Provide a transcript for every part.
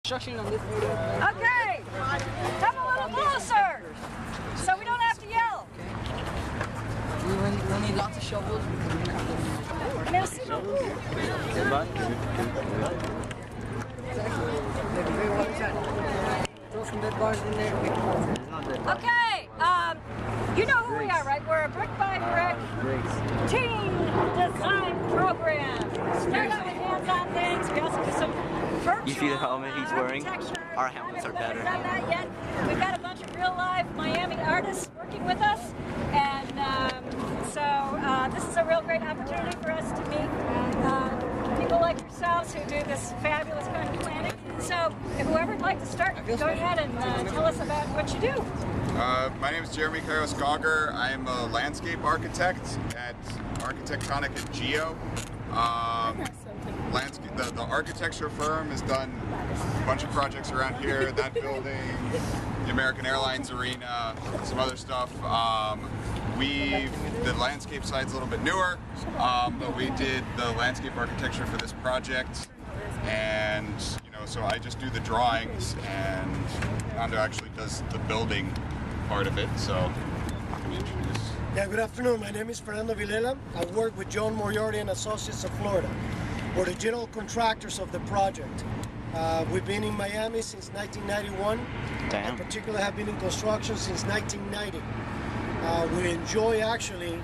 Construction on this area. Okay, come a little closer, so we don't have to yell. We'll need lots of shovels. Merci beaucoup. Throw some dead bars in there. Okay, you know who we are, right? We're a brick by brick team design program. Start out with hands-on things. We also do some virtual. You see the helmet he's wearing? Our helmets are better. We haven't done that yet. We've got a bunch of real live Miami artists working with us, and so this is a real great opportunity for us to meet people like yourselves who do this fabulous kind of planning. So if whoever'd like to start, go ahead and tell us about what you do. My name is Jeremy Kairos-Gauger. I am a landscape architect at Architectonic and Geo. The architecture firm has done a bunch of projects around here, that building, the American Airlines Arena, some other stuff. The landscape side's a little bit newer, but we did the landscape architecture for this project, and so I just do the drawings, and Nando actually does the building part of it. So let me introduce. Yeah, good afternoon. My name is Fernando Vilela. I work with John Moriarty and Associates of Florida. We're the general contractors of the project. We've been in Miami since 1991. Damn. In particular, have been in construction since 1990. We enjoy actually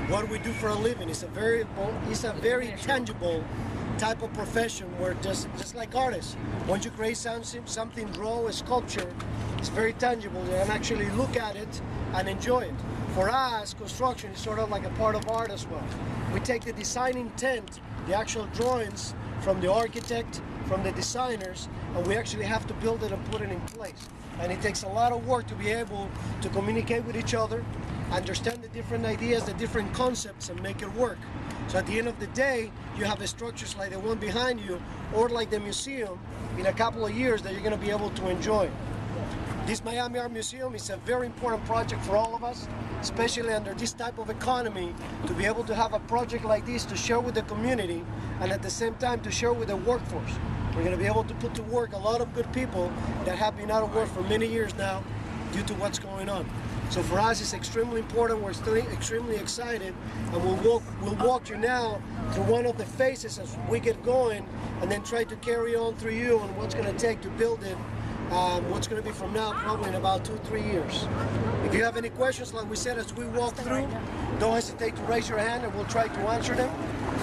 what we do for a living. It's a very tangible type of profession where just like artists, once you create something, draw a sculpture, it's very tangible. You can actually look at it and enjoy it. For us, construction is sort of like a part of art as well. We take the design intent, the actual drawings from the architect, from the designers, and we actually have to build it and put it in place. And it takes a lot of work to be able to communicate with each other, understand the different ideas, the different concepts, and make it work. So at the end of the day, you have the structures like the one behind you, or like the museum, in a couple of years that you're going to be able to enjoy. This Miami Art Museum is a very important project for all of us, especially under this type of economy, to be able to have a project like this to share with the community, and at the same time to share with the workforce. We're going to be able to put to work a lot of good people that have been out of work for many years now due to what's going on. So for us, it's extremely important. We're still extremely excited, and we'll walk you now through one of the phases as we get going, and then try to carry on through you on what's going to take to build it. What's going to be from now, probably in about 2-3 years. If you have any questions, like we said, as we walk through, don't hesitate to raise your hand, and we'll try to answer them.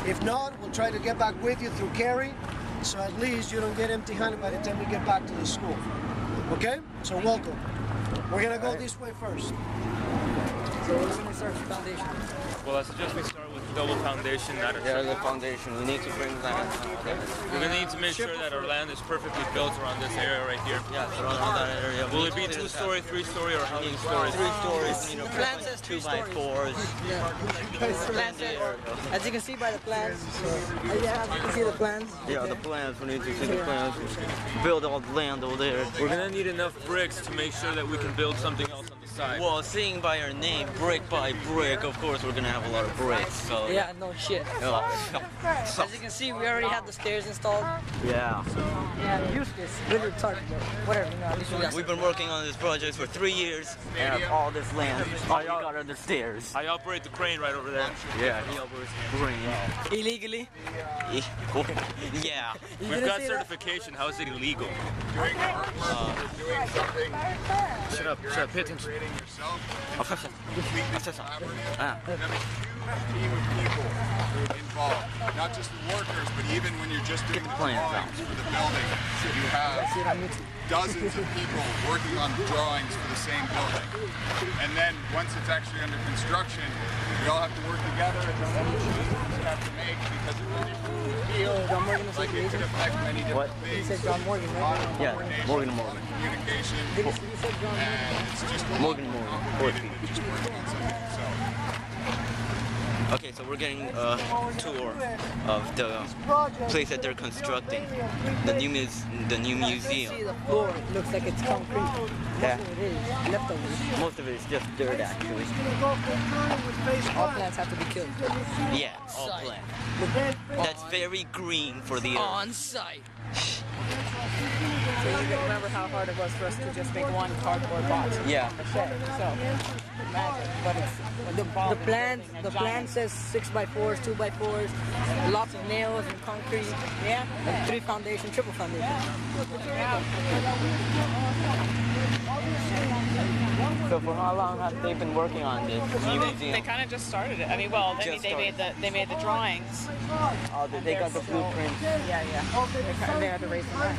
If not, we'll try to get back with you through Carrie, so at least you don't get empty-handed by the time you get back to the school. Okay? So welcome. We're going to go this way first. So we're going to start with the foundation. Well, I suggest we start with double foundation. Yeah, the foundation. We need to bring land. We're going to need to make sure that our land is perfectly built around this area right here. Yeah, around that area. Will it be 2-story, 3-story, or how many stories? 3 stories. Plan says 2 3 by stories. 4s. Plan says, as you can see by the plans, yeah, you can see the plans. Yeah, the plans. We need to see the plans. Build all the land over there. We're going to need enough bricks to make sure that we can build something else on the side. Well, seeing by our name, brick by brick, of course we're going to have a lot of bricks. So Yeah, no shit. So, As you can see, we already have the stairs installed. yeah. Yeah, useless, really retarded, but whatever, at least we got We've been working on this project for 3 years and have all this land. All we got are the stairs. I operate the crane right over there. Yeah, he operates green. illegally. Yeah. We've got certification. How is it illegal? Doing artwork, doing something. Shut up, pay attention. Creating yourself. Completely collaborative. You have a huge team of people involved, not just the workers, but even when you're just doing the drawings for the building, you have dozens of people working on drawings for the same building. And then once it's actually under construction, we all have to work together, and any changes you have to make because of the different field, like it could affect many different things. He said John Morgan, right? Yeah, Morgan. Communication. He said John Morgan. And it's just Morgan. just working on something. So. Okay, so we're getting a tour of the place that they're constructing, the new See, museum. the floor looks like it's concrete. Yeah. Most of it is leftovers. Most of it is just dirt, actually. All plants have to be killed. Yeah, all plant. That's very green for the earth. On site. So you can remember how hard it was for us to just make one cardboard box. Yeah. On the shed. So imagine what it's The plan says 6x4s, 2x4s, lots of nails and concrete. Yeah. And 3 foundation, triple foundation. So for how long have they been working on this new museum? They kind of just started it. I mean, well, they made the drawings. Oh, they got the blueprint. Yeah. They had to raise the money.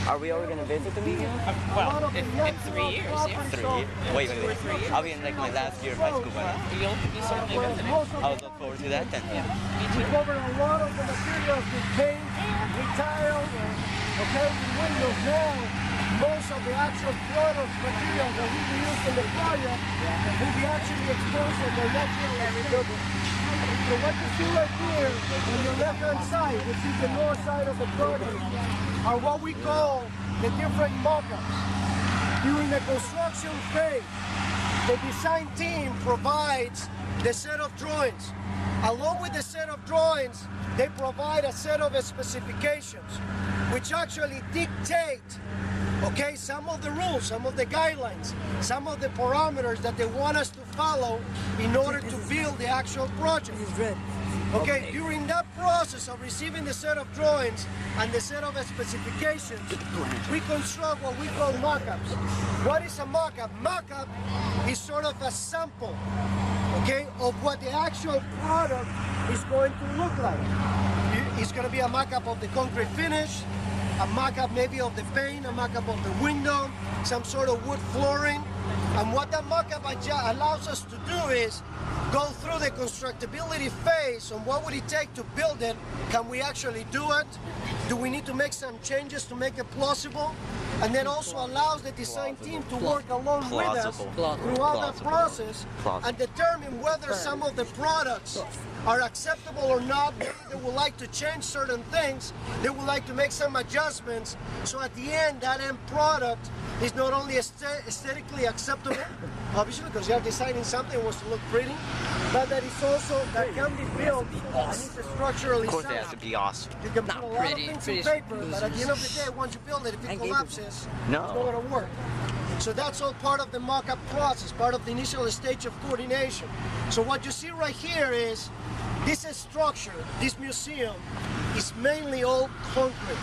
Are we ever going to visit the museum? Well, in 3 years, yeah. 3 years? Wait. 3 years. I'll be in like my last year of high school by then. You'll be certainly visiting. I'll look forward to that then. Me We too. covered a lot of the materials with paint, with tile, okay, with windows. Now, most of the actual product materials that we use in the project will be actually exposed to the natural state. So what you see right here on your left-hand side, which is the north side of the project, are what we call the different mock-ups. During the construction phase, the design team provides the set of drawings. Along with the set of drawings, they provide a set of specifications, which actually dictate, okay, some of the rules, some of the guidelines, some of the parameters that they want us to follow in order to build the actual project. Okay, during that process of receiving the set of drawings and the set of specifications, we construct what we call mock-ups. What is a mock-up? Mock-up is sort of a sample, okay, of what the actual product is going to look like. It's going to be a mock-up of the concrete finish, a mock-up maybe of the paint, a mock-up of the window, some sort of wood flooring. And what that mock-up allows us to do is go through the constructability phase on what would it take to build it. Can we actually do it? Do we need to make some changes to make it plausible? And then also allows the design team to work along with us throughout the process and determine whether some of the products are acceptable or not. Maybe they would like to change certain things. They would like to make some adjustments. So at the end, that end product is not only aesthetically acceptable, obviously because you're designing something that wants to look pretty, but that it's also that can be built and it's structurally sound. Of course it has to be awesome. You can put a lot of things in paper, but at the end of the day, once you build it, if it collapses, it's not going to work. So that's all part of the mock-up process, part of the initial stage of coordination. So what you see right here is this structure, this museum, is mainly all concrete.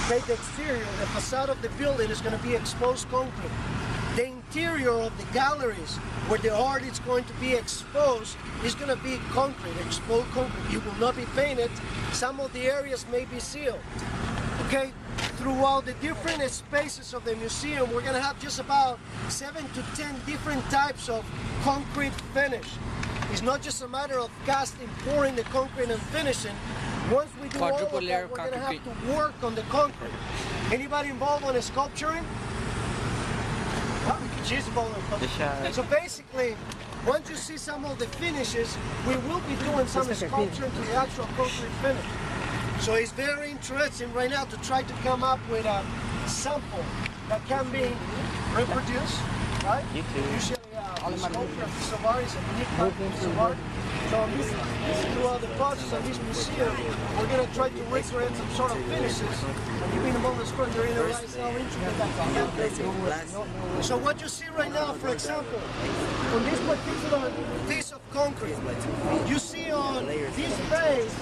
Okay, the exterior, the facade of the building is going to be exposed concrete. The interior of the galleries, where the art is going to be exposed, is going to be concrete, exposed concrete. It will not be painted. Some of the areas may be sealed. Okay, throughout the different spaces of the museum, we're going to have just about 7 to 10 different types of concrete finish. It's not just a matter of casting, pouring the concrete and finishing. Once we do all of that, we're going to have to work on the concrete. Anybody involved in sculpturing? She's involved in concrete. So basically, once you see some of the finishes, we will be doing some sculpture to the actual concrete finish. So it's very interesting right now to try to come up with a sample that can be reproduced, right? Usually, sculpture of piece of art is a unique piece of art. So throughout the process of this museum, we're going to try to recreate some sort of finishes. And you've been among the screen, you're going to realize how intricate that can be. So what you see right now, for example, on this particular piece of concrete, you see on this face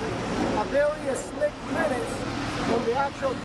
a very slick finish on the actual